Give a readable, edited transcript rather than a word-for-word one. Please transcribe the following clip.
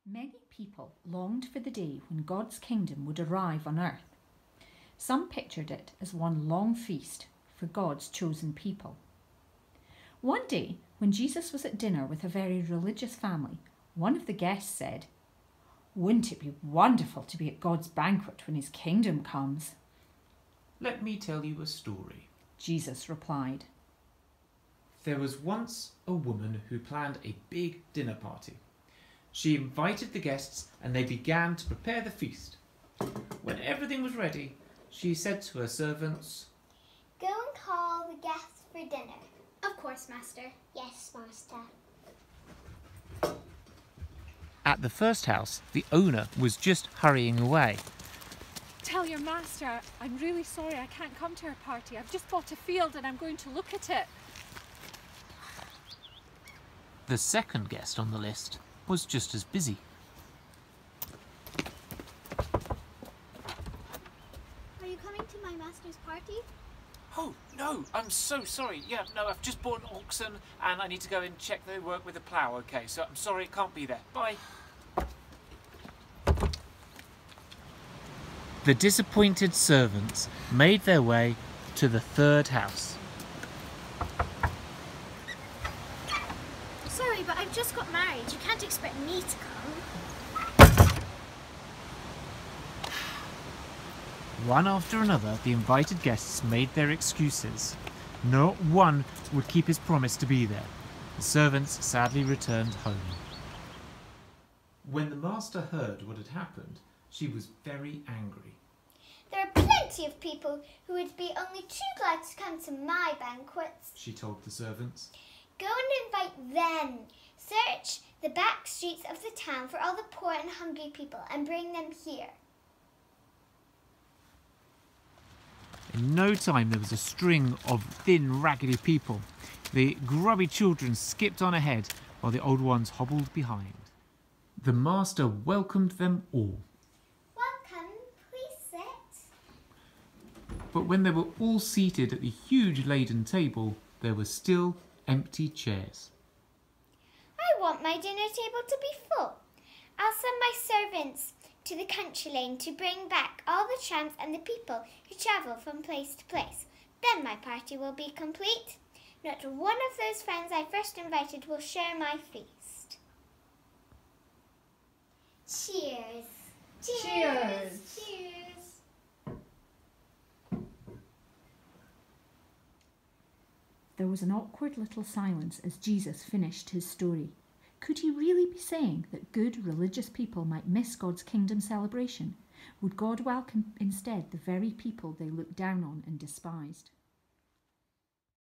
Many people longed for the day when God's kingdom would arrive on earth. Some pictured it as one long feast for God's chosen people. One day, when Jesus was at dinner with a very religious family, one of the guests said, "Wouldn't it be wonderful to be at God's banquet when his kingdom comes?" "Let me tell you a story," Jesus replied. "There was once a woman who planned a big dinner party. She invited the guests and they began to prepare the feast. When everything was ready, she said to her servants, 'Go and call the guests for dinner.' 'Of course, Master.' 'Yes, Master.' At the first house, the owner was just hurrying away. "Tell your master, I'm really sorry I can't come to her party. I've just bought a field and I'm going to look at it." The second guest on the list was just as busy. Are you coming to my master's party? Oh, no, I'm so sorry. Yeah, no, I've just bought an oxen and I need to go and check they work with the plough, okay? So I'm sorry, it can't be there. Bye. The disappointed servants made their way to the third house. Sorry, but I've just got married. You can't expect me to come. One after another, the invited guests made their excuses. Not one would keep his promise to be there. The servants sadly returned home. When the master heard what had happened, she was very angry. "There are plenty of people who would be only too glad to come to my banquets," She told the servants. "Go and invite them. Search the back streets of the town for all the poor and hungry people and bring them here." In no time there was a string of thin, raggedy people. The grubby children skipped on ahead while the old ones hobbled behind. The master welcomed them all. "Welcome, please sit." But when they were all seated at the huge laden table, there were still empty chairs. "I want my dinner table to be full. I'll send my servants to the country lane to bring back all the tramps and the people who travel from place to place. Then my party will be complete. Not one of those friends I first invited will share my feast." Cheers. Cheers. Cheers. There was an awkward little silence as Jesus finished his story. Could he really be saying that good religious people might miss God's kingdom celebration? Would God welcome instead the very people they looked down on and despised?